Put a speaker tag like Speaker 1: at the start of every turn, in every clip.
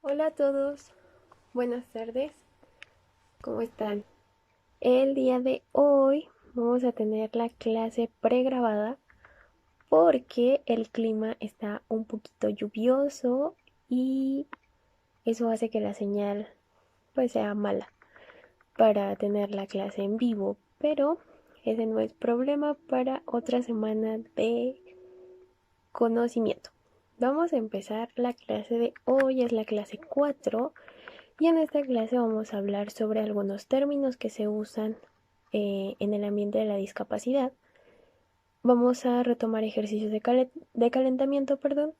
Speaker 1: Hola a todos, buenas tardes, ¿cómo están? El día de hoy vamos a tener la clase pregrabada porque el clima está un poquito lluvioso y eso hace que la señal pues sea mala para tener la clase en vivo, pero ese no es problema para otra semana de conocimiento. Vamos a empezar la clase de hoy, es la clase 4. Y en esta clase vamos a hablar sobre algunos términos que se usan en el ambiente de la discapacidad. Vamos a retomar ejercicios de calentamiento, perdón,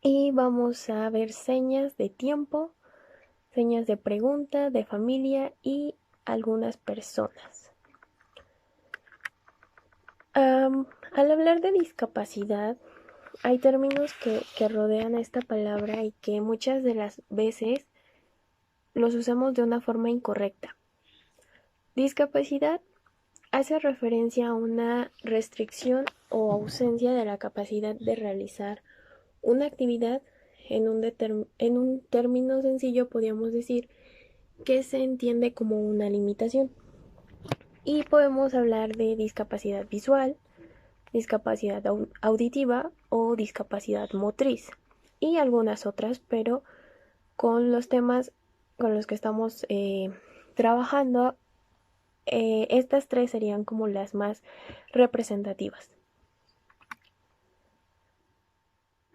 Speaker 1: y vamos a ver señas de tiempo, señas de pregunta, de familia y algunas personas. Al hablar de discapacidad, hay términos que rodean esta palabra y que muchas de las veces los usamos de una forma incorrecta. Discapacidad hace referencia a una restricción o ausencia de la capacidad de realizar una actividad. En un término sencillo podríamos decir que se entiende como una limitación. Y podemos hablar de discapacidad visual, discapacidad auditiva o discapacidad motriz y algunas otras, pero con los temas con los que estamos trabajando, estas tres serían como las más representativas.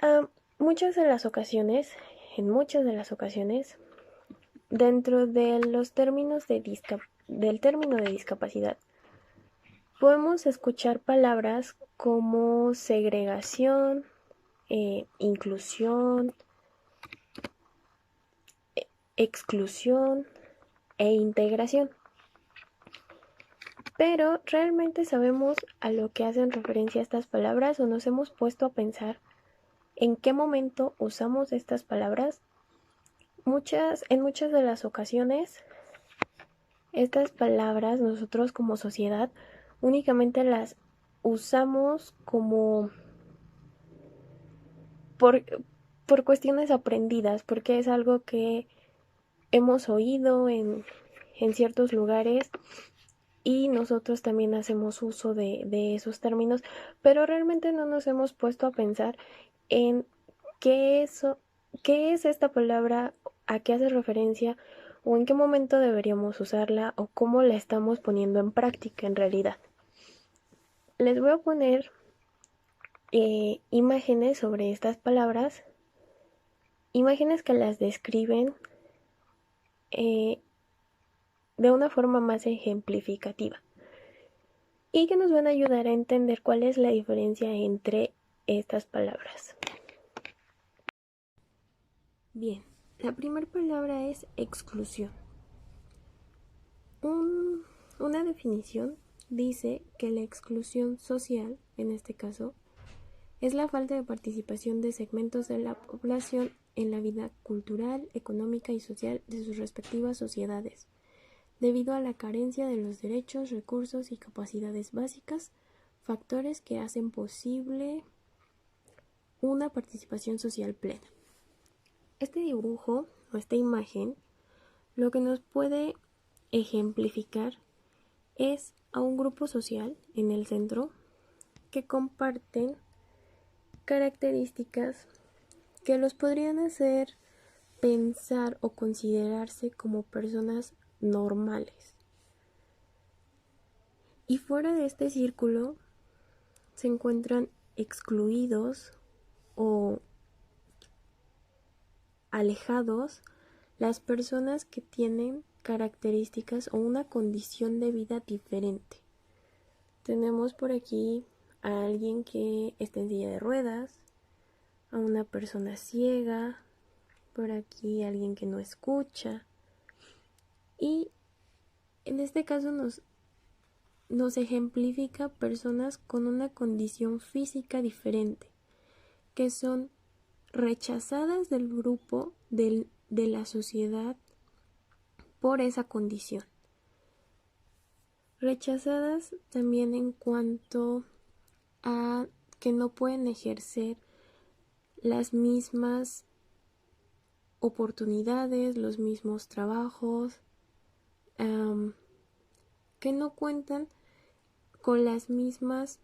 Speaker 1: Ah, muchas de las ocasiones, en muchas de las ocasiones, dentro de los términos del término de discapacidad, podemos escuchar palabras como segregación, inclusión, exclusión e integración. Pero ¿realmente sabemos a lo que hacen referencia estas palabras o nos hemos puesto a pensar en qué momento usamos estas palabras? En muchas de las ocasiones, estas palabras nosotros como sociedad únicamente las usamos como por, por cuestiones aprendidas, porque es algo que hemos oído en ciertos lugares y nosotros también hacemos uso de esos términos, pero realmente no nos hemos puesto a pensar en qué es, qué es esta palabra, a qué hace referencia o en qué momento deberíamos usarla o cómo la estamos poniendo en práctica en realidad. Les voy a poner imágenes sobre estas palabras, imágenes que las describen eh, de una forma más ejemplificativa y que nos van a ayudar a entender cuál es la diferencia entre estas palabras. Bien, la primera palabra es exclusión. Una definición dice que la exclusión social, en este caso, es la falta de participación de segmentos de la población en la vida cultural, económica y social de sus respectivas sociedades, debido a la carencia de los derechos, recursos y capacidades básicas, factores que hacen posible una participación social plena. Este dibujo o esta imagen lo que nos puede ejemplificar es a un grupo social en el centro que comparten características que los podrían hacer pensar o considerarse como personas normales. Y fuera de este círculo se encuentran excluidos o alejados las personas que tienen características o una condición de vida diferente. Tenemos por aquí a alguien que está en silla de ruedas, a una persona ciega, por aquí a alguien que no escucha. Y en este caso nos ejemplifica personas con una condición física diferente, que son rechazadas del grupo, de la sociedad, por esa condición. Rechazadas también en cuanto a que no pueden ejercer las mismas oportunidades, los mismos trabajos, que no cuentan con las mismas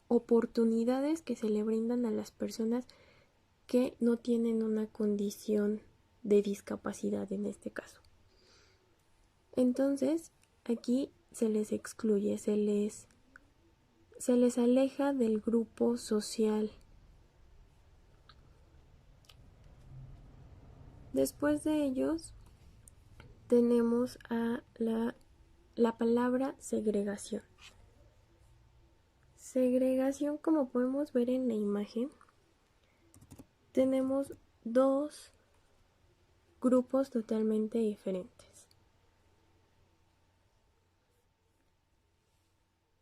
Speaker 1: oportunidades que se le brindan a las personas que no tienen una condición de discapacidad en este caso. Entonces, aquí se les excluye, se les aleja del grupo social. Después de ellos tenemos a la palabra segregación. Segregación, como podemos ver en la imagen, tenemos dos grupos totalmente diferentes.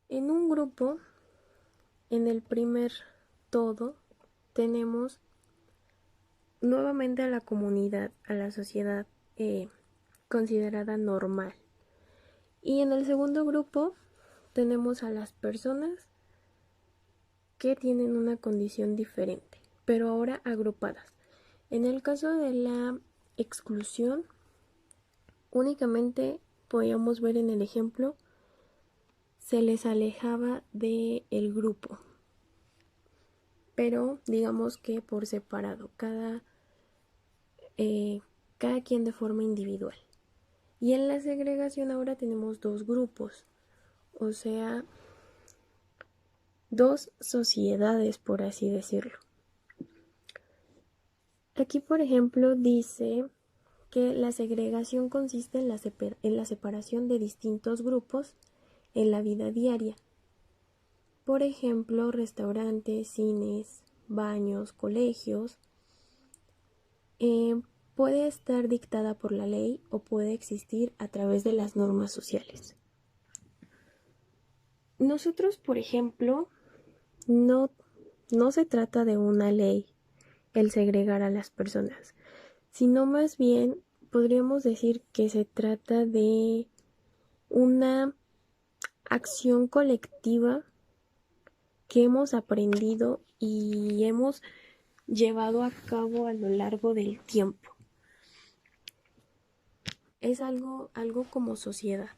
Speaker 1: En un grupo, en el primer todo, tenemos nuevamente a la comunidad, a la sociedad considerada normal. Y en el segundo grupo tenemos a las personas que tienen una condición diferente, pero ahora agrupadas. En el caso de la exclusión, únicamente podíamos ver en el ejemplo, se les alejaba del grupo, pero digamos que por separado, cada quien de forma individual. Y en la segregación ahora tenemos dos grupos, o sea, dos sociedades, por así decirlo. Aquí, por ejemplo, dice que la segregación consiste en la separación de distintos grupos en la vida diaria. Por ejemplo, restaurantes, cines, baños, colegios. Puede estar dictada por la ley o puede existir a través de las normas sociales. Nosotros, por ejemplo, no se trata de una ley el segregar a las personas, sino más bien podríamos decir que se trata de una acción colectiva que hemos aprendido y hemos llevado a cabo a lo largo del tiempo. Es algo como sociedad.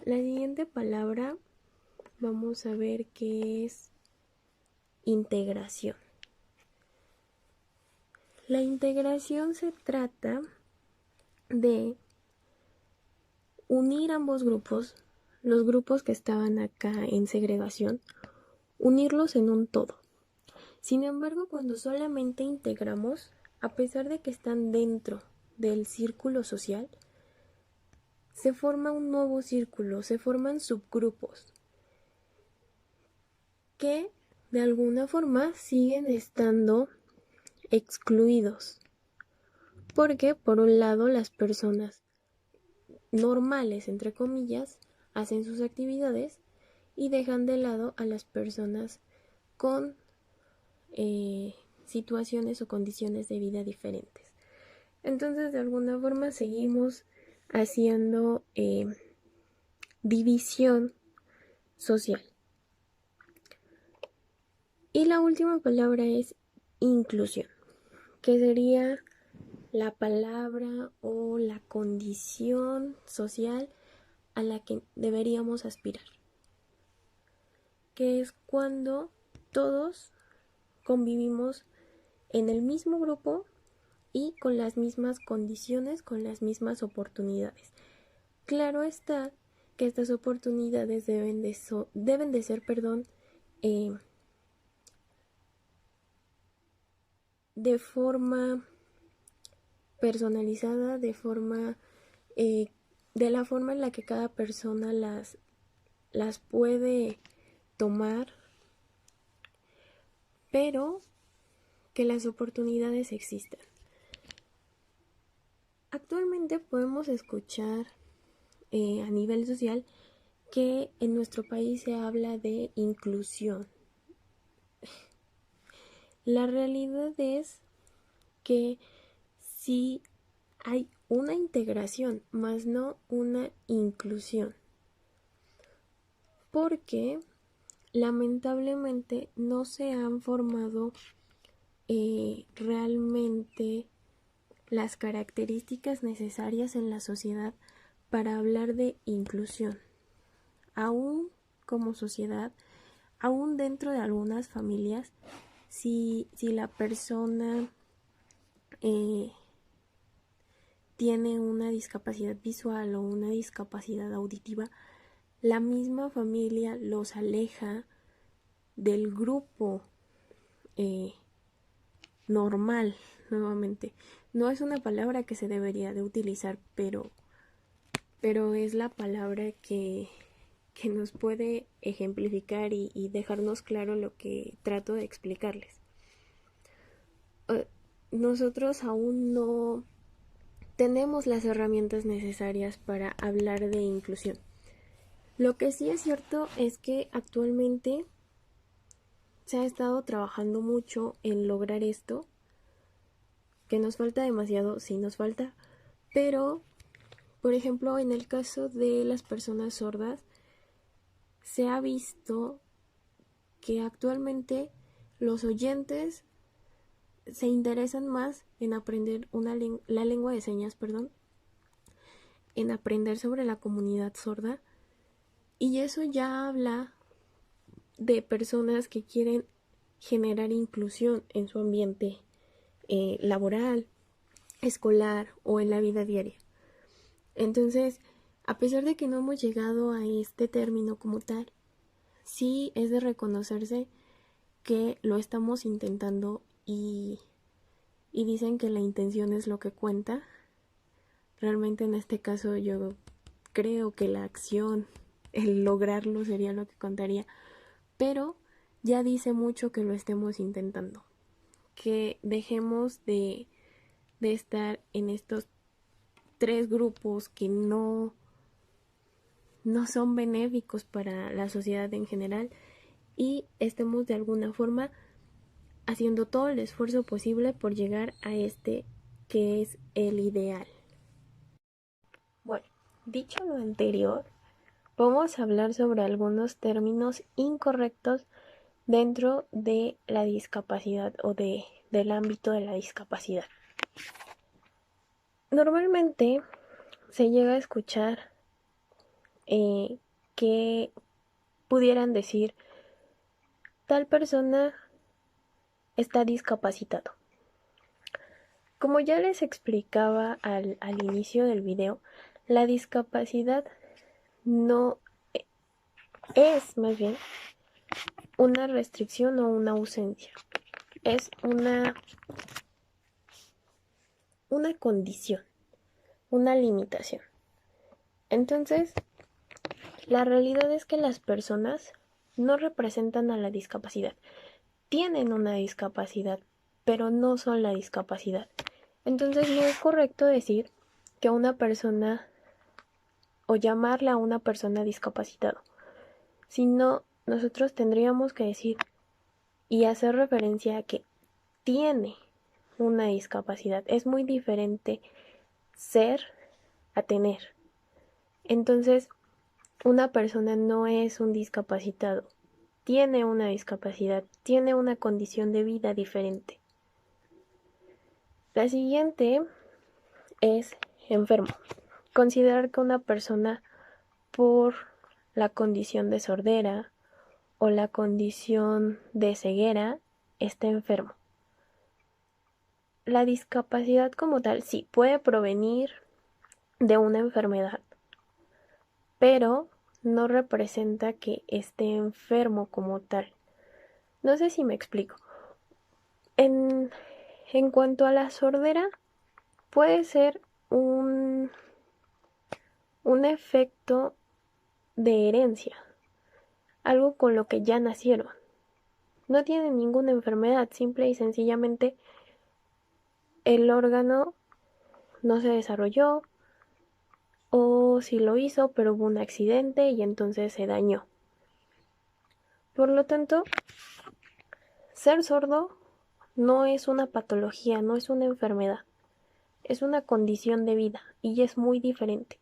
Speaker 1: La siguiente palabra vamos a ver que es integración. La integración se trata de unir ambos grupos, los grupos que estaban acá en segregación, unirlos en un todo. Sin embargo, cuando solamente integramos, a pesar de que están dentro del círculo social, se forma un nuevo círculo, se forman subgrupos que de alguna forma siguen estando excluidos. Porque, por un lado, las personas normales, entre comillas, hacen sus actividades y dejan de lado a las personas con situaciones o condiciones de vida diferentes. Entonces, de alguna forma, seguimos haciendo división social. Y la última palabra es inclusión, que sería la palabra o la condición social a la que deberíamos aspirar, que es cuando todos convivimos en el mismo grupo y con las mismas condiciones, con las mismas oportunidades. Claro está que estas oportunidades deben de ser de forma personalizada, de la forma en la que cada persona las puede tomar, pero que las oportunidades existan. Actualmente podemos escuchar a nivel social que en nuestro país se habla de inclusión. La realidad es que sí hay una integración, más no una inclusión, porque lamentablemente no se han formado realmente las características necesarias en la sociedad para hablar de inclusión. Aún como sociedad, aún dentro de algunas familias, si la persona tiene una discapacidad visual o una discapacidad auditiva, la misma familia los aleja del grupo normal. Nuevamente, no es una palabra que se debería de utilizar, pero es la palabra que nos puede ejemplificar y dejarnos claro lo que trato de explicarles. Nosotros aún no tenemos las herramientas necesarias para hablar de inclusión. Lo que sí es cierto es que actualmente se ha estado trabajando mucho en lograr esto, que nos falta demasiado, sí nos falta, pero, por ejemplo, en el caso de las personas sordas, se ha visto que actualmente los oyentes se interesan más en aprender la lengua de señas, en aprender sobre la comunidad sorda, y eso ya habla de personas que quieren generar inclusión en su ambiente laboral, escolar o en la vida diaria. Entonces, a pesar de que no hemos llegado a este término como tal, sí es de reconocerse que lo estamos intentando y dicen que la intención es lo que cuenta. Realmente en este caso yo creo que la acción, el lograrlo sería lo que contaría, pero ya dice mucho que lo estemos intentando, que dejemos de estar en estos tres grupos que no son benéficos para la sociedad en general y estemos de alguna forma haciendo todo el esfuerzo posible por llegar a este que es el ideal. Bueno, dicho lo anterior, vamos a hablar sobre algunos términos incorrectos dentro de la discapacidad o del ámbito de la discapacidad. Normalmente se llega a escuchar que pudieran decir tal persona está discapacitado. Como ya les explicaba al inicio del video, la discapacidad no es más bien una restricción o una ausencia. Es una condición, una limitación. Entonces, la realidad es que las personas no representan a la discapacidad. Tienen una discapacidad, pero no son la discapacidad. Entonces no es correcto decir que una persona o llamarla a una persona discapacitado, sino nosotros tendríamos que decir y hacer referencia a que tiene una discapacidad. Es muy diferente ser a tener. Entonces, una persona no es un discapacitado, tiene una discapacidad, tiene una condición de vida diferente. La siguiente es enfermo. Considerar que una persona por la condición de sordera o la condición de ceguera está enfermo. La discapacidad como tal sí puede provenir de una enfermedad, pero no representa que esté enfermo como tal. No sé si me explico. En cuanto a la sordera, puede ser un efecto de herencia, algo con lo que ya nacieron. No tienen ninguna enfermedad, simple y sencillamente el órgano no se desarrolló, o si lo hizo, pero hubo un accidente y entonces se dañó. Por lo tanto, ser sordo no es una patología, no es una enfermedad, es una condición de vida y es muy diferente.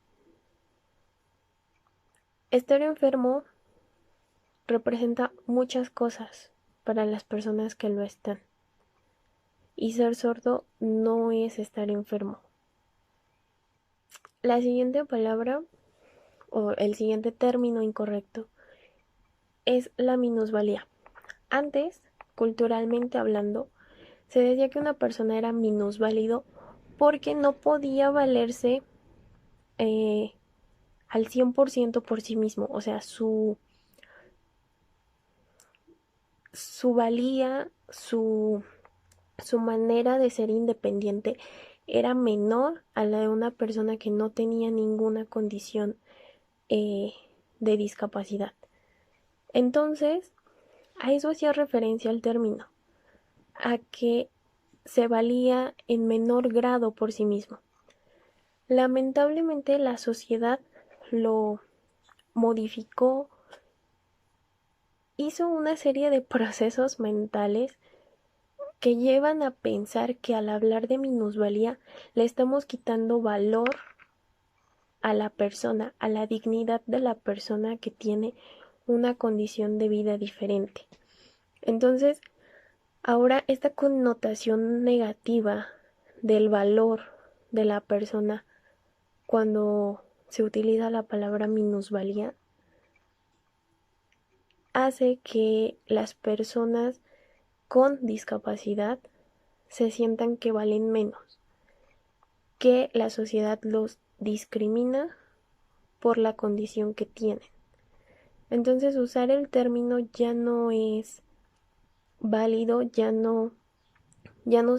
Speaker 1: Estar enfermo representa muchas cosas para las personas que lo están. y ser sordo no es estar enfermo. La siguiente palabra o el siguiente término incorrecto es la minusvalía. Antes, culturalmente hablando, se decía que una persona era minusválido porque no podía valerse eh, al 100% por sí mismo. O sea, su valía, su manera de ser independiente era menor a la de una persona que no tenía ninguna condición eh, de discapacidad. Entonces, a eso hacía referencia el término, a que se valía en menor grado por sí mismo. Lamentablemente la sociedad lo modificó, hizo una serie de procesos mentales que llevan a pensar que al hablar de minusvalía le estamos quitando valor a la persona, a la dignidad de la persona que tiene una condición de vida diferente. Entonces, ahora esta connotación negativa del valor de la persona cuando se utiliza la palabra minusvalía hace que las personas con discapacidad se sientan que valen menos, que la sociedad los discrimina por la condición que tienen. Entonces usar el término ya no es válido, ya no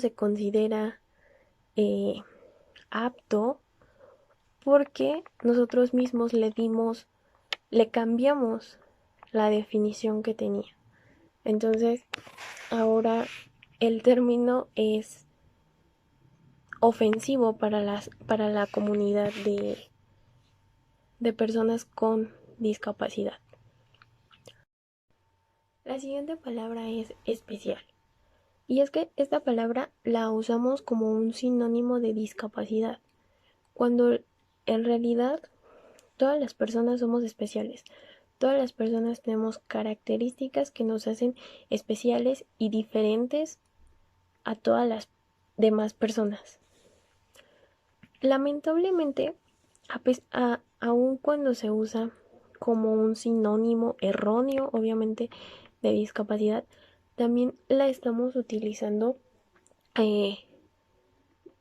Speaker 1: se considera eh, apto porque nosotros mismos le cambiamos la definición que tenía. Entonces ahora el término es ofensivo para la comunidad de personas con discapacidad. La siguiente palabra es especial. Y es que esta palabra la usamos como un sinónimo de discapacidad, cuando en realidad todas las personas somos especiales. Todas las personas tenemos características que nos hacen especiales y diferentes a todas las demás personas. Lamentablemente, aun cuando se usa como un sinónimo erróneo, obviamente, de discapacidad, también la estamos utilizando eh,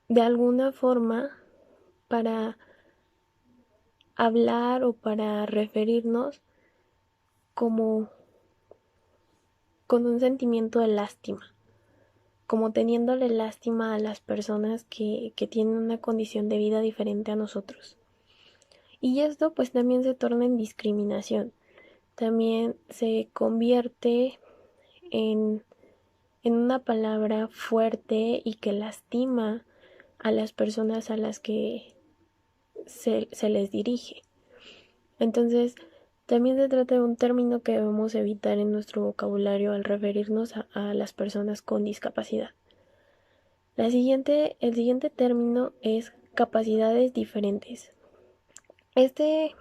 Speaker 1: de alguna forma para hablar o para referirnos como con un sentimiento de lástima, como teniéndole lástima a las personas que tienen una condición de vida diferente a nosotros. Y esto pues también se torna en discriminación, también se convierte en, en una palabra fuerte y que lastima a las personas a las que se les dirige. Entonces, también se trata de un término que debemos evitar en nuestro vocabulario al referirnos a las personas con discapacidad. El siguiente término es capacidades diferentes. Este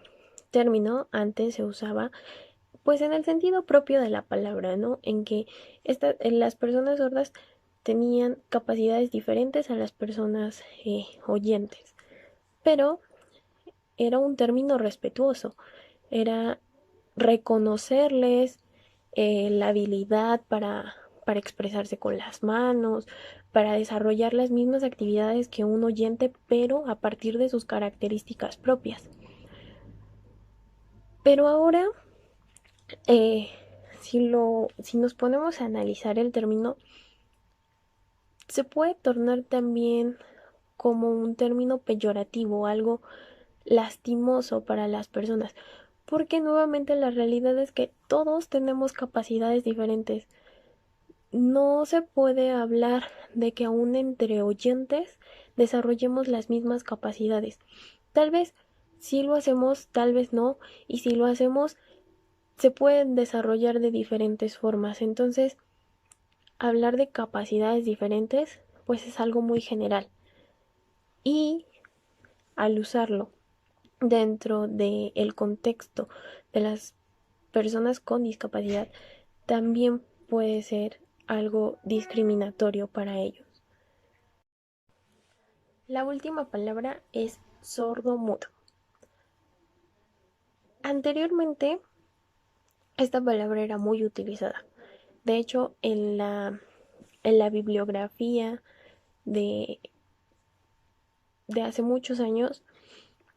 Speaker 1: término antes se usaba pues en el sentido propio de la palabra, ¿no? En que las personas sordas tenían capacidades diferentes a las personas oyentes. Pero era un término respetuoso, era reconocerles la habilidad para expresarse con las manos, para desarrollar las mismas actividades que un oyente, pero a partir de sus características propias. Pero ahora, eh, si nos ponemos a analizar el término, se puede tornar también como un término peyorativo, algo lastimoso para las personas, porque nuevamente la realidad es que todos tenemos capacidades diferentes. No se puede hablar de que aún entre oyentes desarrollemos las mismas capacidades. Tal vez sí lo hacemos, tal vez no, y si lo hacemos se pueden desarrollar de diferentes formas. Entonces, hablar de capacidades diferentes pues es algo muy general. Y al usarlo dentro del contexto de las personas con discapacidad, también puede ser algo discriminatorio para ellos. La última palabra es sordo-mudo. Anteriormente, esta palabra era muy utilizada. De hecho, en la bibliografía de, de hace muchos años,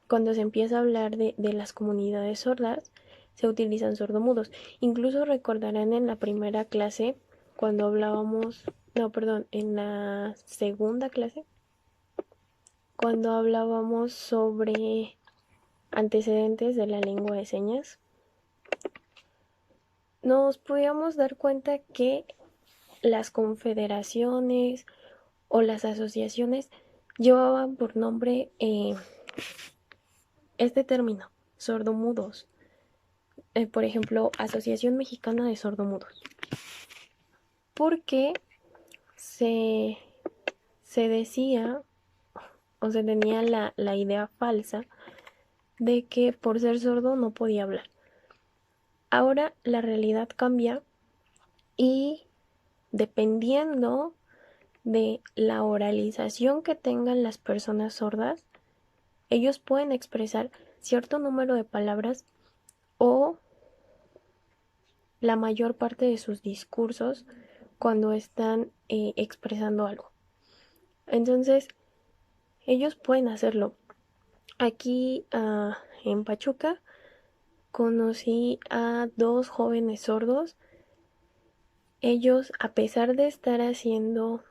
Speaker 1: cuando se empieza a hablar de las comunidades sordas, se utilizan sordomudos. Incluso recordarán en la primera clase, cuando hablábamos, no, perdón, en la segunda clase, cuando hablábamos sobre antecedentes de la lengua de señas, nos podíamos dar cuenta que las confederaciones o las asociaciones llevaban por nombre este término, sordomudos. Por ejemplo, Asociación Mexicana de Sordomudos. Porque se, se decía o se tenía la idea falsa de que por ser sordo no podía hablar. Ahora la realidad cambia y dependiendo de la oralización que tengan las personas sordas, ellos pueden expresar cierto número de palabras o la mayor parte de sus discursos cuando están expresando algo. Entonces, ellos pueden hacerlo. Aquí en Pachuca conocí a dos jóvenes sordos. Ellos, a pesar de estar haciendo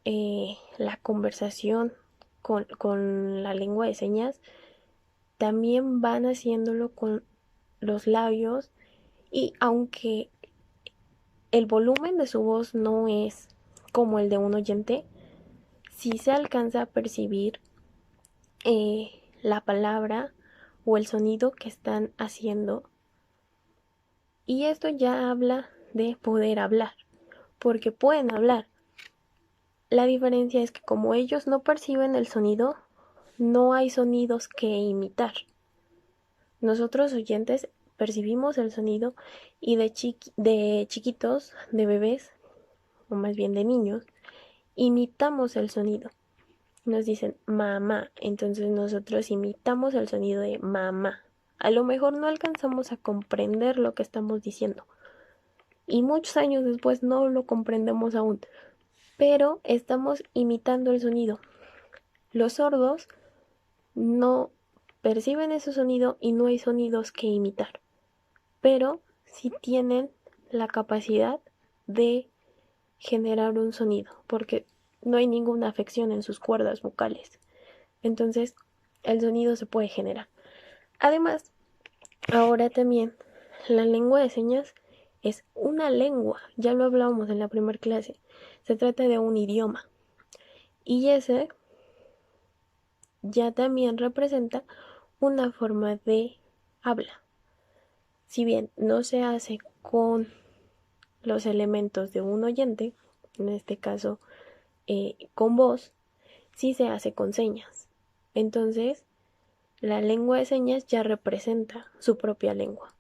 Speaker 1: la conversación con la lengua de señas, también van haciéndolo con los labios y aunque el volumen de su voz no es como el de un oyente, sí se alcanza a percibir la palabra o el sonido que están haciendo. Y esto ya habla de poder hablar, porque pueden hablar. La diferencia es que como ellos no perciben el sonido, no hay sonidos que imitar. Nosotros oyentes percibimos el sonido y de chiquitos, de bebés, o más bien de niños, imitamos el sonido. Nos dicen mamá, entonces nosotros imitamos el sonido de mamá. A lo mejor no alcanzamos a comprender lo que estamos diciendo y muchos años después no lo comprendemos aún, pero estamos imitando el sonido. Los sordos no perciben ese sonido y no hay sonidos que imitar, pero sí tienen la capacidad de generar un sonido, porque no hay ninguna afección en sus cuerdas vocales. Entonces, el sonido se puede generar. Además, ahora también la lengua de señas es una lengua, ya lo hablábamos en la primera clase. Se trata de un idioma y ese ya también representa una forma de habla. Si bien no se hace con los elementos de un oyente, en este caso con voz, sí se hace con señas. Entonces, la lengua de señas ya representa su propia lengua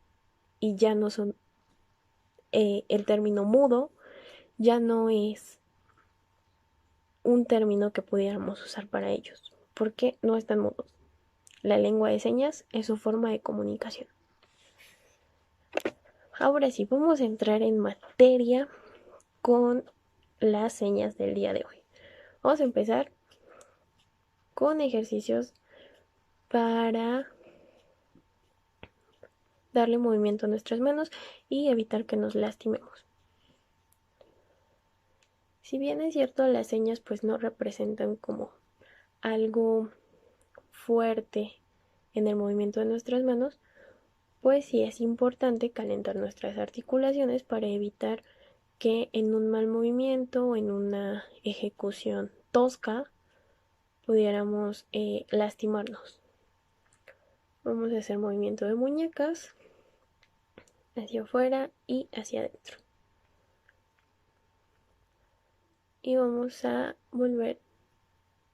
Speaker 1: y ya no son el término mudo, ya no es un término que pudiéramos usar para ellos, porque no están mudos. La lengua de señas es su forma de comunicación. Ahora sí, vamos a entrar en materia con las señas del día de hoy. Vamos a empezar con ejercicios para darle movimiento a nuestras manos y evitar que nos lastimemos. Si bien es cierto, las señas pues no representan como algo fuerte en el movimiento de nuestras manos, pues sí es importante calentar nuestras articulaciones para evitar que en un mal movimiento o en una ejecución tosca pudiéramos lastimarnos. Vamos a hacer movimiento de muñecas hacia afuera y hacia adentro. Y vamos a volver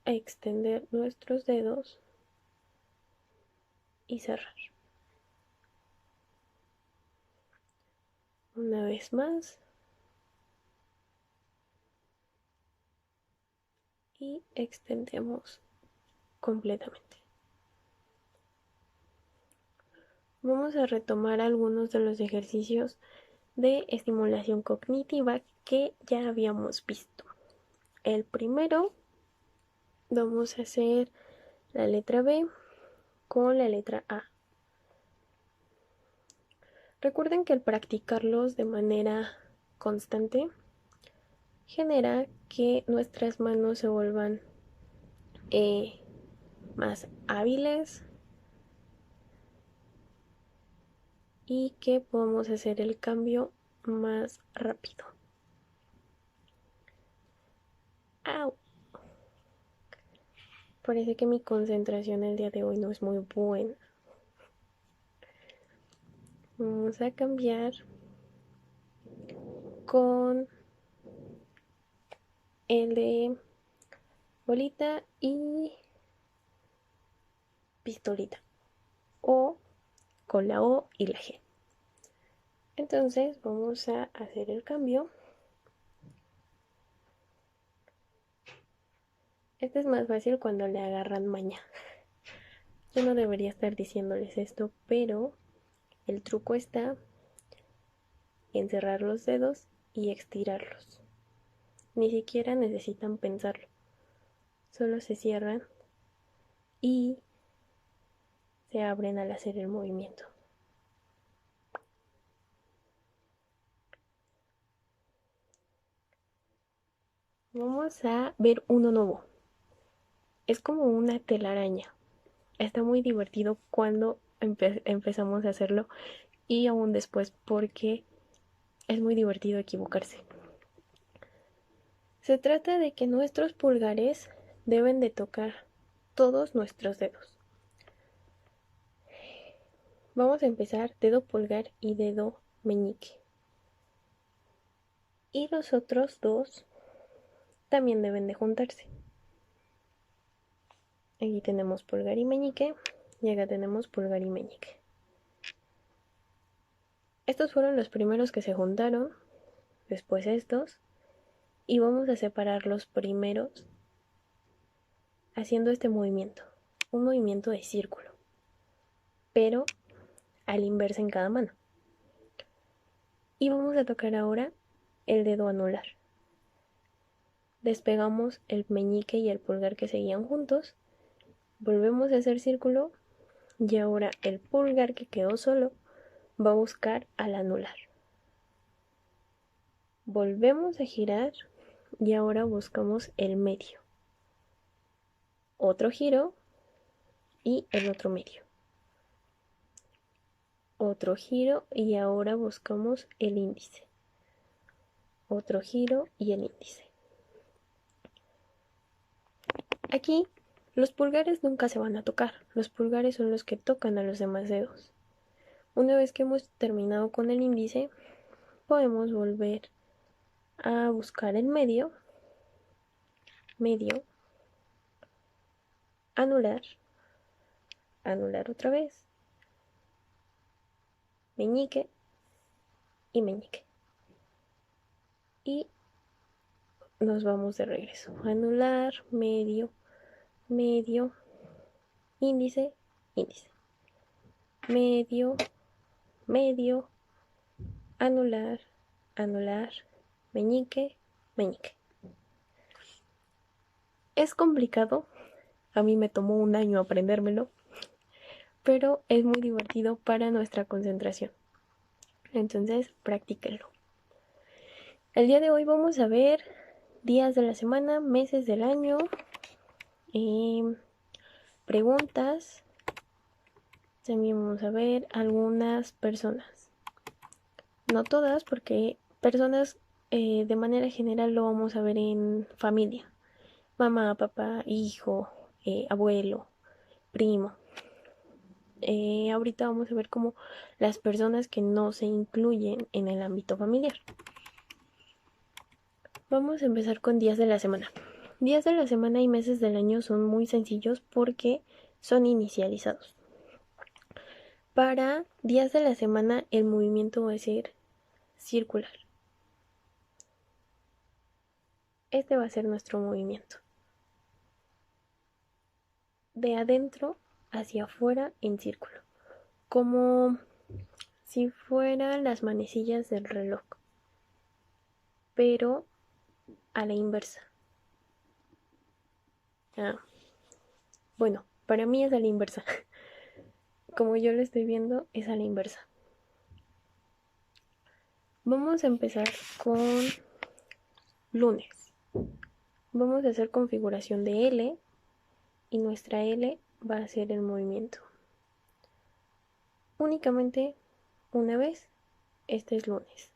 Speaker 1: a extender nuestros dedos y cerrar. Una vez más. Y extendemos completamente. Vamos a retomar algunos de los ejercicios de estimulación cognitiva que ya habíamos visto. El primero, vamos a hacer la letra B con la letra A. Recuerden que al practicarlos de manera constante genera que nuestras manos se vuelvan más hábiles y que podamos hacer el cambio más rápido. ¡Au! Parece que mi concentración el día de hoy no es muy buena. Vamos a cambiar con el de bolita y pistolita, o con la O y la G. Entonces vamos a hacer el cambio. Este es más fácil cuando le agarran maña. Yo no debería estar diciéndoles esto, pero el truco está en cerrar los dedos y estirarlos. Ni siquiera necesitan pensarlo. Solo se cierran y se abren al hacer el movimiento. Vamos a ver uno nuevo. Es como una telaraña. Está muy divertido cuando empezamos a hacerlo y aún después porque es muy divertido equivocarse. Se trata de que nuestros pulgares deben de tocar todos nuestros dedos. Vamos a empezar dedo pulgar y dedo meñique. Y los otros dos también deben de juntarse. Aquí tenemos pulgar y meñique y acá tenemos pulgar y meñique. Estos fueron los primeros que se juntaron, después estos, y vamos a separar los primeros haciendo este movimiento, un movimiento de círculo, pero al inverso en cada mano. Y vamos a tocar ahora el dedo anular. Despegamos el meñique y el pulgar que seguían juntos, volvemos a hacer círculo y ahora el pulgar que quedó solo va a buscar al anular. Volvemos a girar y ahora buscamos el medio. Otro giro y el otro medio. Otro giro y ahora buscamos el índice. Otro giro y el índice. Aquí los pulgares nunca se van a tocar. Los pulgares son los que tocan a los demás dedos. Una vez que hemos terminado con el índice, podemos volver a buscar el medio, anular, anular otra vez, meñique y meñique. Y nos vamos de regreso. Anular, medio, medio, índice, índice. Medio, medio, anular, anular, meñique, meñique. Es complicado, a mí me tomó un año aprendérmelo, pero es muy divertido para nuestra concentración. Entonces, practíquenlo. El día de hoy vamos a ver días de la semana, meses del año, preguntas. También vamos a ver algunas personas. No todas, porque personas de manera general lo vamos a ver en familia. Mamá, papá, hijo, abuelo, primo. Ahorita vamos a ver como las personas que no se incluyen en el ámbito familiar. Vamos a empezar con días de la semana. Días de la semana y meses del año son muy sencillos porque son inicializados. Para días de la semana el movimiento va a ser circular. Este va a ser nuestro movimiento. de adentro hacia afuera en círculo, como si fueran las manecillas del reloj, pero a la inversa. Ah, bueno, para mí es a la inversa. Como yo lo estoy viendo, es a la inversa. Vamos a empezar con lunes. Vamos a hacer configuración de L y nuestra L va a ser el movimiento. Únicamente una vez, este es lunes.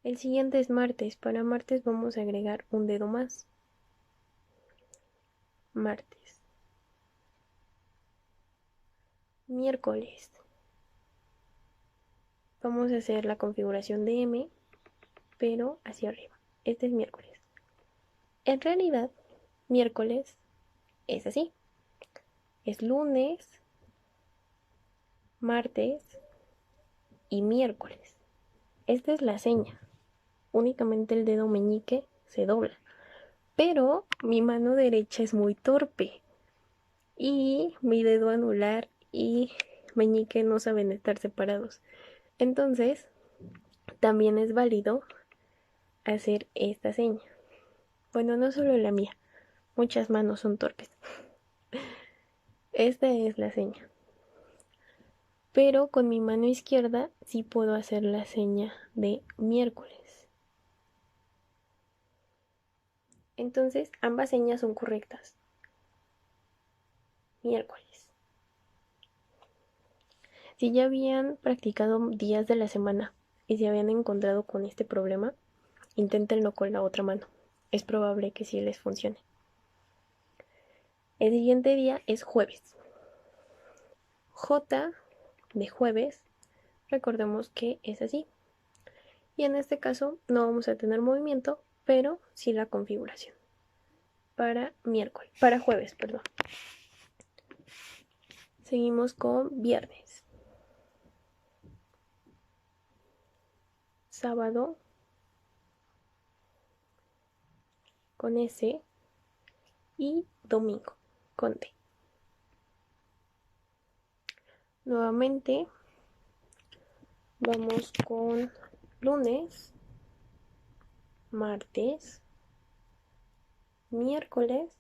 Speaker 1: El siguiente es martes. Para martes vamos a agregar un dedo más. Martes. Miércoles. Vamos a hacer la configuración de M, pero hacia arriba. Este es miércoles. En realidad, miércoles es así. Es lunes, martes y miércoles. Esta es la seña. Únicamente el dedo meñique se dobla. Pero mi mano derecha es muy torpe. Y mi dedo anular y meñique no saben estar separados. Entonces, también es válido hacer esta seña. Bueno, no solo la mía. Muchas manos son torpes. Esta es la seña. Pero con mi mano izquierda sí puedo hacer la seña de miércoles. Entonces, ambas señas son correctas. Miércoles. Si ya habían practicado días de la semana y se habían encontrado con este problema, inténtenlo con la otra mano. Es probable que sí les funcione. El siguiente día es jueves. J de jueves, recordemos que es así. Y en este caso no vamos a tener movimiento, pero sí la configuración. Para jueves, perdón. Seguimos con viernes. Sábado con S y domingo con T. Nuevamente vamos con lunes, martes, miércoles,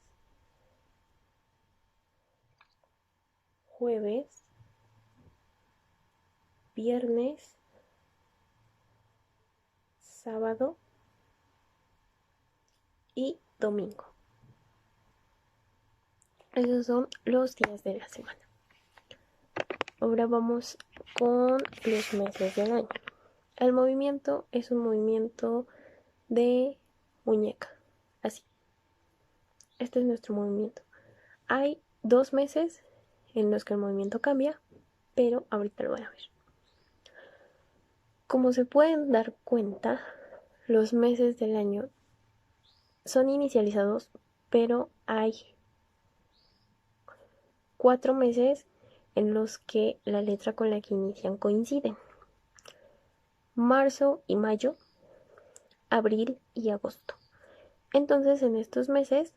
Speaker 1: jueves, viernes, sábado y domingo. Esos son los días de la semana. Ahora vamos con los meses del año. El movimiento es un movimiento de muñeca, así. Este es nuestro movimiento. Hay 2 meses en los que el movimiento cambia, pero ahorita lo van a ver. Como se pueden dar cuenta, los meses del año son inicializados, pero hay 4 meses en los que la letra con la que inician coinciden. Marzo y mayo, abril y agosto. Entonces, en estos meses,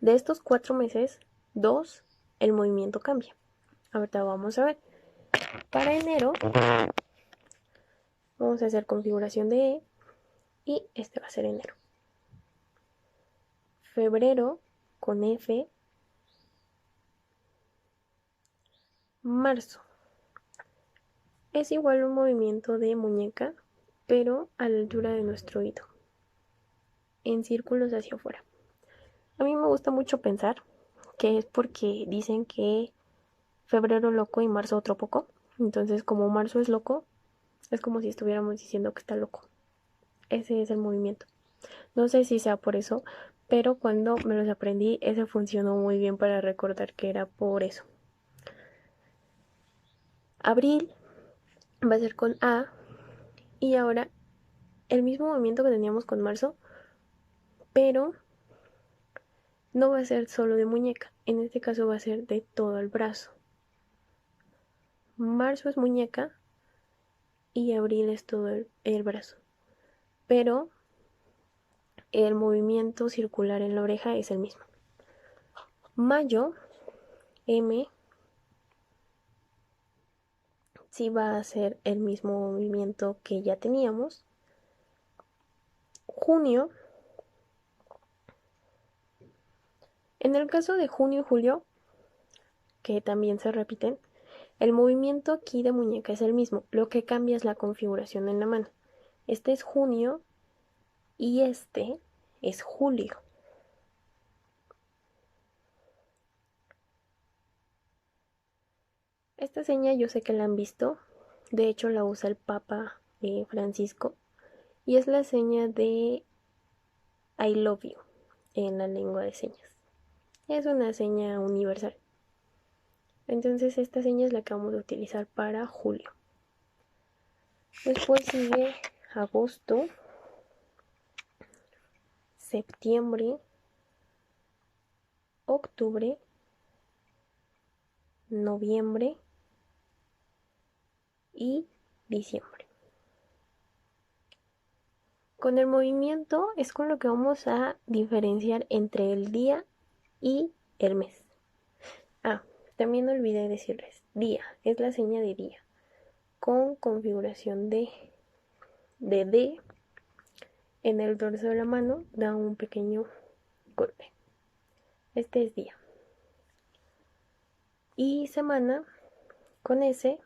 Speaker 1: de estos 4 meses, 2, el movimiento cambia. Ahorita vamos a ver. Para enero, vamos a hacer configuración de E y este va a ser enero. Febrero con F. Marzo. Es igual un movimiento de muñeca, pero a la altura de nuestro oído, en círculos hacia afuera. A mí me gusta mucho pensar que es porque dicen que febrero loco y marzo otro poco. Entonces, como marzo es loco, es como si estuviéramos diciendo que está loco. Ese es el movimiento. No sé si sea por eso, pero cuando me los aprendí, ese funcionó muy bien para recordar que era por eso. Abril va a ser con A y ahora el mismo movimiento que teníamos con marzo, pero no va a ser solo de muñeca. En este caso va a ser de todo el brazo. Marzo es muñeca y abril es todo el brazo. Pero el movimiento circular en la oreja es el mismo. Mayo, M, sí va a ser el mismo movimiento que ya teníamos. Junio, en el caso de junio y julio, que también se repiten, el movimiento aquí de muñeca es el mismo, lo que cambia es la configuración en la mano. Este es junio y este es julio. Esta seña yo sé que la han visto, de hecho la usa el Papa Francisco, y es la seña de I love you en la lengua de señas. Es una seña universal. Entonces esta seña es la que vamos a utilizar para julio. Después sigue agosto, septiembre, octubre, noviembre y diciembre. Con el movimiento es con lo que vamos a diferenciar entre el día y el mes. También olvidé decirles, día, es la seña de día, con configuración de D en el dorso de la mano, da un pequeño golpe. Este es día. Y semana con S,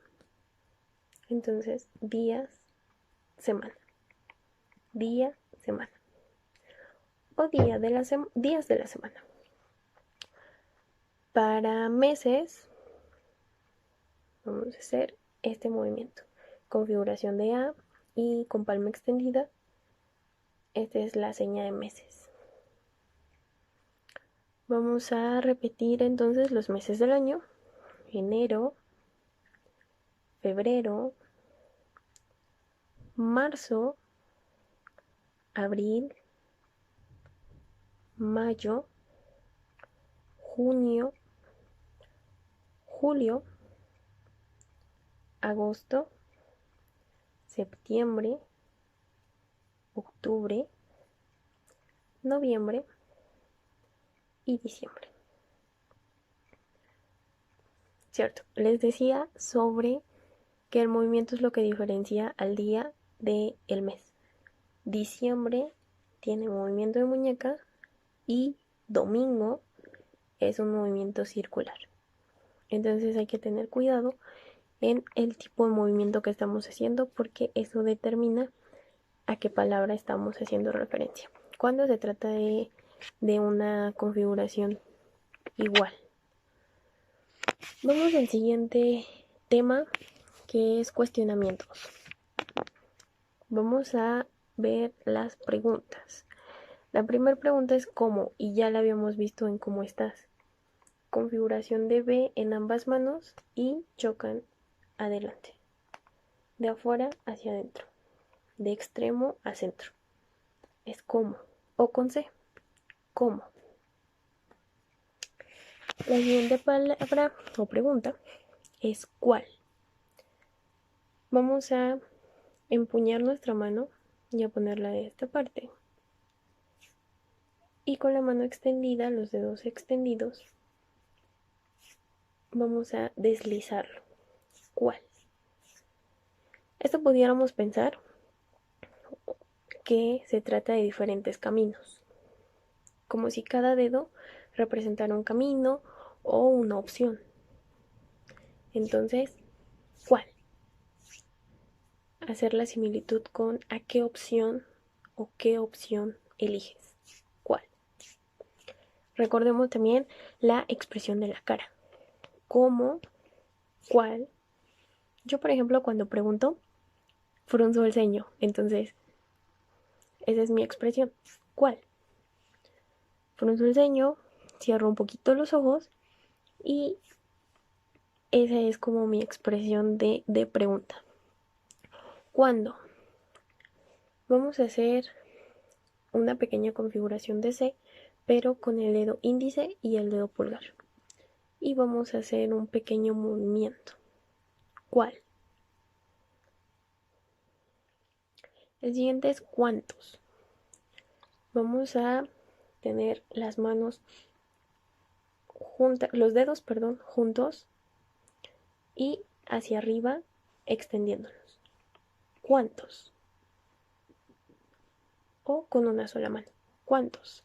Speaker 1: entonces días, semana. Día, semana. O días de la semana. Para meses, vamos a hacer este movimiento. Configuración de A y con palma extendida. Esta es la seña de meses. Vamos a repetir entonces los meses del año. Enero, febrero, marzo, abril, mayo, junio, julio, agosto, septiembre, octubre, noviembre y diciembre. Cierto, les decía sobre que el movimiento es lo que diferencia al día del mes. Diciembre tiene movimiento de muñeca y domingo es un movimiento circular. Entonces hay que tener cuidado en el tipo de movimiento que estamos haciendo porque eso determina a qué palabra estamos haciendo referencia. Cuando se trata de una configuración igual. Vamos al siguiente tema, que es cuestionamientos. Vamos a ver las preguntas. La primera pregunta es ¿cómo? Y ya la habíamos visto en cómo estás. Configuración de B en ambas manos y chocan adelante. De afuera hacia adentro. De extremo a centro. Es cómo. O con C. ¿Cómo? La siguiente palabra o pregunta es ¿cuál? Vamos a empuñar nuestra mano y a ponerla de esta parte. Y con la mano extendida, los dedos extendidos, vamos a deslizarlo. ¿Cuál? Esto pudiéramos pensar que se trata de diferentes caminos, como si cada dedo representara un camino o una opción. Entonces, ¿cuál? Hacer la similitud con a qué opción o qué opción eliges. ¿Cuál? Recordemos también la expresión de la cara. ¿Cómo? ¿Cuál? Yo, por ejemplo, cuando pregunto, frunzo el ceño. Entonces, esa es mi expresión. ¿Cuál? Frunzo el ceño, cierro un poquito los ojos y esa es como mi expresión de pregunta. ¿Cuándo? Vamos a hacer una pequeña configuración de C, pero con el dedo índice y el dedo pulgar. Y vamos a hacer un pequeño movimiento. ¿Cuál? El siguiente es ¿cuántos? vamos a tener las manos juntas, los dedos, perdón, juntos y hacia arriba extendiéndolos. ¿Cuántos? O con una sola mano. ¿Cuántos?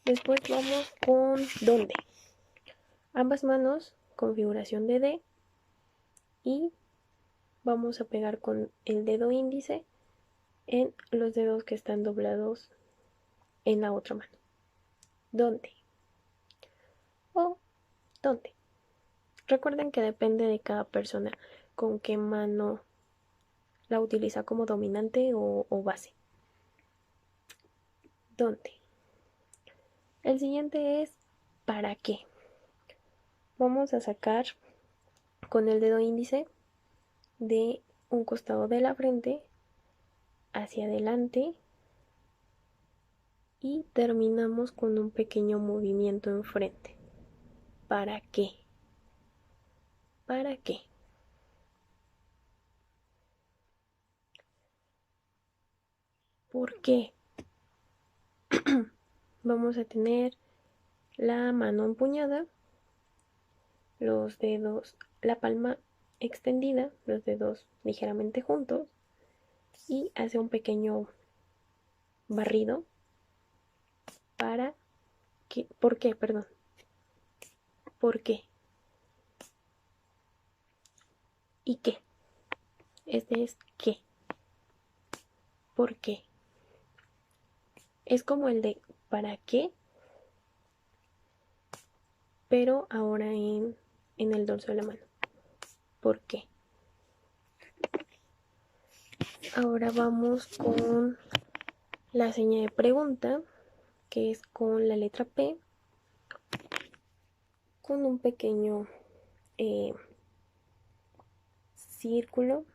Speaker 1: Después vamos con ¿dónde? Ambas manos, configuración de D, y vamos a pegar con el dedo índice en los dedos que están doblados en la otra mano. ¿Dónde? O ¿dónde? Recuerden que depende de cada persona con qué mano la utiliza como dominante o base. ¿Dónde? El siguiente es ¿para qué? Vamos a sacar con el dedo índice de un costado de la frente hacia adelante y terminamos con un pequeño movimiento enfrente. ¿Para qué? ¿Para qué? ¿Por qué? Vamos a tener la mano empuñada, los dedos, la palma extendida, los dedos ligeramente juntos y hace un pequeño barrido para que, ¿por qué? Perdón. ¿Por qué? ¿Y qué? Este es qué. ¿Por qué? Es como el de ¿para qué? Pero ahora en el dorso de la mano. ¿Por qué? Ahora vamos con la señal de pregunta, que es con la letra P, con un pequeño círculo,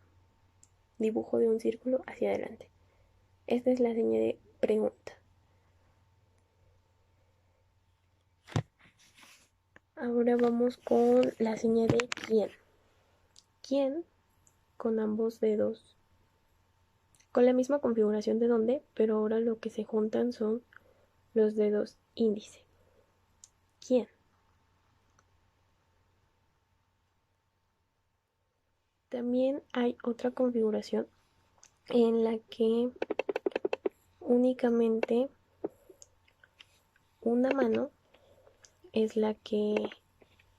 Speaker 1: dibujo de un círculo hacia adelante. Esta es la señal de pregunta. Ahora vamos con la señal de quién. ¿Quién? Con ambos dedos. Con la misma configuración de dónde, pero ahora lo que se juntan son los dedos índice. ¿Quién? También hay otra configuración en la que únicamente una mano es la que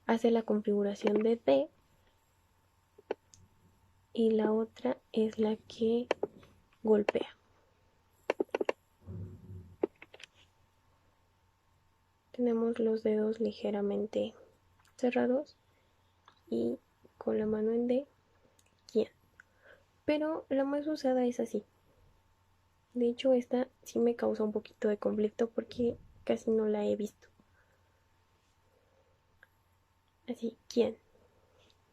Speaker 1: hace la configuración de D y la otra es la que golpea. Tenemos los dedos ligeramente cerrados y con la mano en D, ¿quién? Pero la más usada es así. De hecho, esta sí me causa un poquito de conflicto porque casi no la he visto. Así, ¿quién?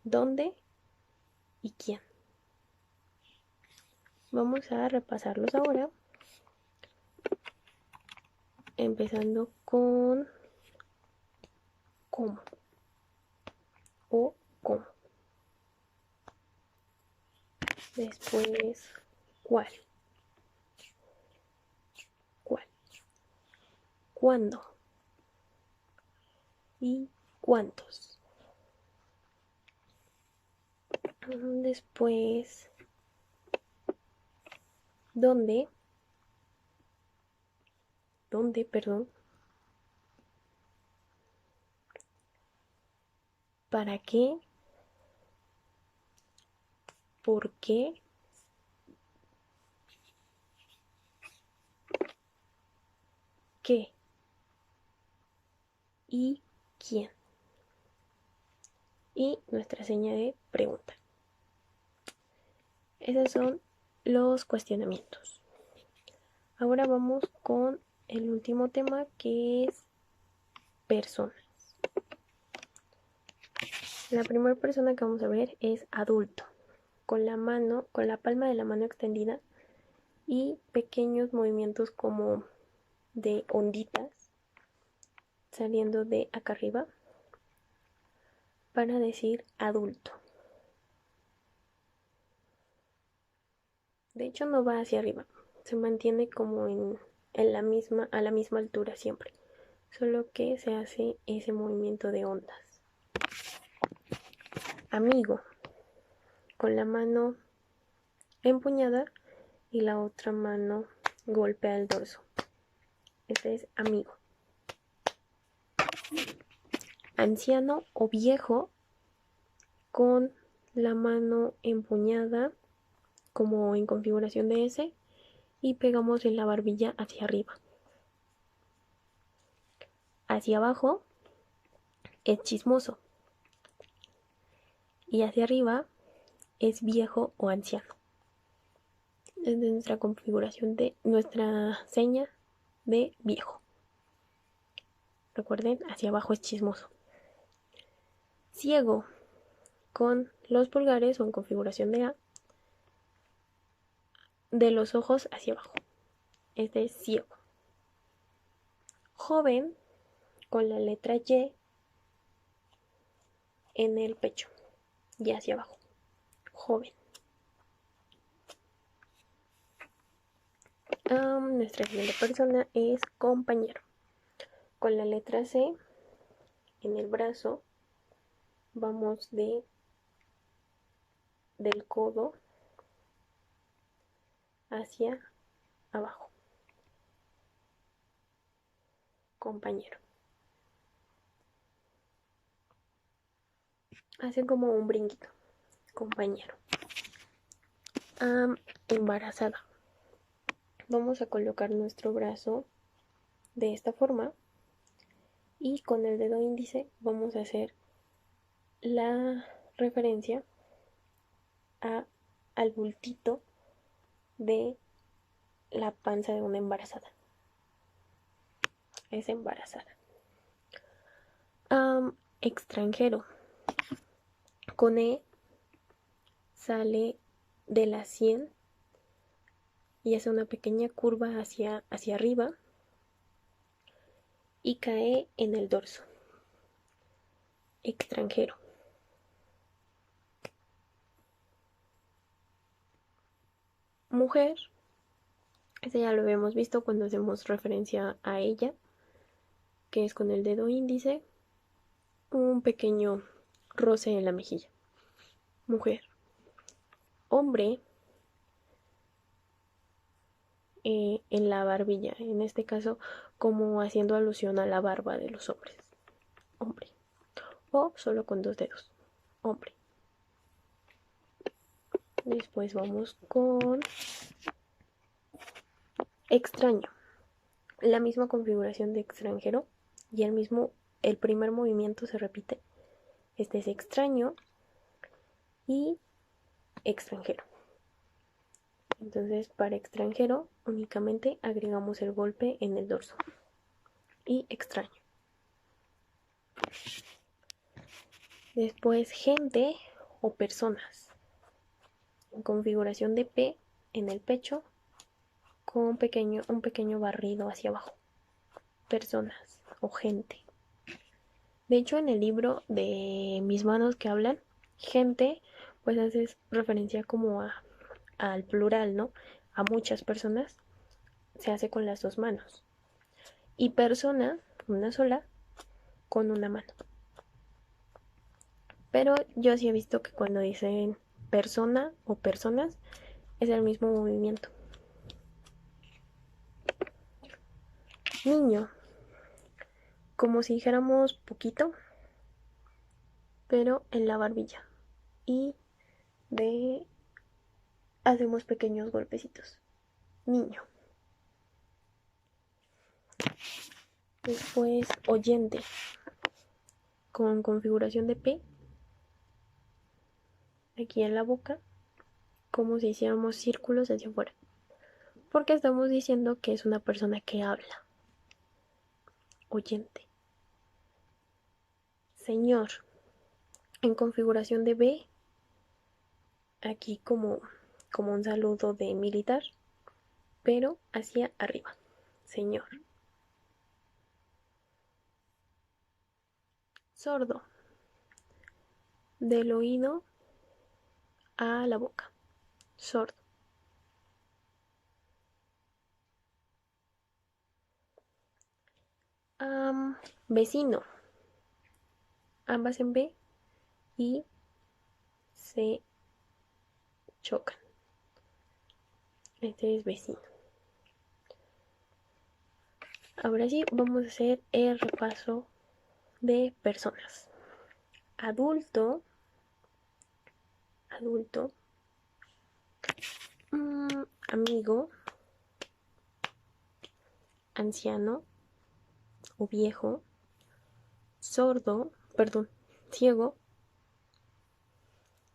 Speaker 1: ¿Dónde? ¿Y quién? Vamos a repasarlos ahora, empezando con cómo o cómo. Después, cuál. ¿Cuál? ¿Cuándo? ¿Y cuántos? Después, ¿dónde? ¿Dónde, perdón? ¿Para qué? ¿Por qué? ¿Qué? ¿Y quién? Y nuestra señal de pregunta. Esos son los cuestionamientos. Ahora vamos con el último tema, que es personas. La primera persona que vamos a ver es adulto, con la mano, con la palma de la mano extendida y pequeños movimientos como de onditas saliendo de acá arriba para decir adulto. De hecho, no va hacia arriba, se mantiene como en a la misma altura siempre, solo que se hace ese movimiento de ondas. Amigo, con la mano empuñada y la otra mano golpea el dorso. Este es amigo. Anciano o viejo, con la mano empuñada como en configuración de S y pegamos en la barbilla hacia arriba. Hacia abajo es chismoso y hacia arriba es viejo o anciano. Es de nuestra configuración de nuestra seña de viejo. Recuerden, hacia abajo es chismoso. Ciego, con los pulgares o en configuración de A, de los ojos hacia abajo. Este es ciego. Joven, con la letra Y en el pecho y hacia abajo. Joven. Nuestra siguiente persona es compañero. Con la letra C en el brazo vamos del codo hacia abajo. Compañero. Hacen como un brinquito. Compañero. Embarazada. Vamos a colocar nuestro brazo de esta forma y con el dedo índice vamos a hacer la referencia al bultito de la panza de una embarazada. Es embarazada. Extranjero. Con E sale de la sien y hace una pequeña curva hacia arriba y cae en el dorso. Extranjero. Mujer. Este ya lo habíamos visto cuando hacemos referencia a ella, que es con el dedo índice, un pequeño roce en la mejilla. Mujer. Hombre, en la barbilla, en este caso como haciendo alusión a la barba de los hombres. Hombre. O solo con dos dedos. Hombre. Después vamos con extraño. La misma configuración de extranjero y el primer movimiento se repite. Este es extraño y extranjero. Entonces, para extranjero únicamente agregamos el golpe en el dorso. Y extraño. Después, gente o personas. En configuración de P en el pecho con un pequeño barrido hacia abajo. Personas o gente. De hecho, en el libro de Mis manos que hablan, gente, pues haces referencia como al plural, ¿no? A muchas personas se hace con las dos manos. Y persona, una sola, con una mano. Pero yo sí he visto que cuando dicen persona o personas es el mismo movimiento. Niño, como si dijéramos poquito, pero en la barbilla. Y hacemos pequeños golpecitos. Niño. Después oyente, con configuración de P, aquí en la boca, como si hiciéramos círculos hacia afuera. Porque estamos diciendo que es una persona que habla. Oyente. Señor, en configuración de B, aquí como un saludo de militar, pero hacia arriba. Señor. Sordo. Del oído a la boca. Sordo. Vecino, ambas en B y se chocan. Este es vecino. Ahora sí, vamos a hacer el repaso de personas. Adulto, adulto, amigo, anciano o viejo, sordo, perdón, ciego,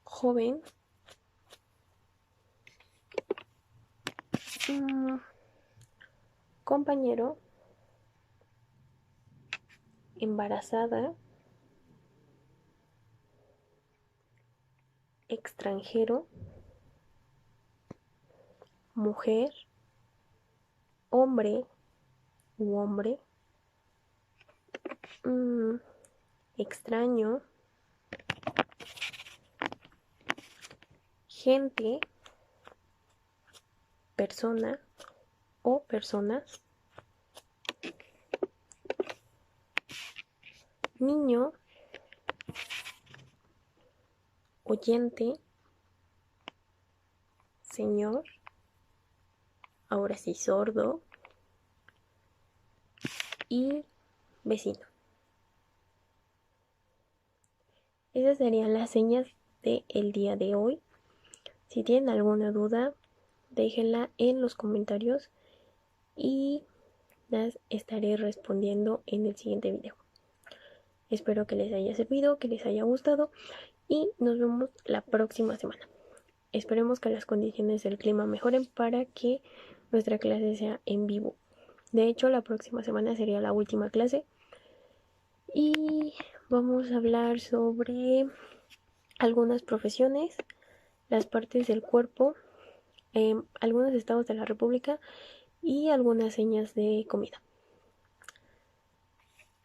Speaker 1: joven, compañero, embarazada, extranjero, mujer, hombre u hombre, extraño, gente, persona o personas, niño, oyente, señor, ahora sí sordo y vecino. Esas serían las señas del día de hoy. Si tienen alguna duda, déjenla en los comentarios y las estaré respondiendo en el siguiente video. Espero que les haya servido, que les haya gustado y nos vemos la próxima semana. Esperemos que las condiciones del clima mejoren para que nuestra clase sea en vivo. De hecho, la próxima semana sería la última clase y vamos a hablar sobre algunas profesiones, las partes del cuerpo, algunos estados de la República y algunas señas de comida.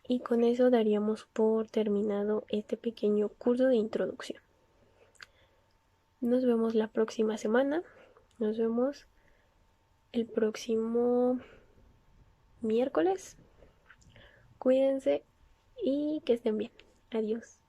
Speaker 1: Y con eso daríamos por terminado este pequeño curso de introducción. Nos vemos la próxima semana. Nos vemos el próximo miércoles. Cuídense y que estén bien. Adiós.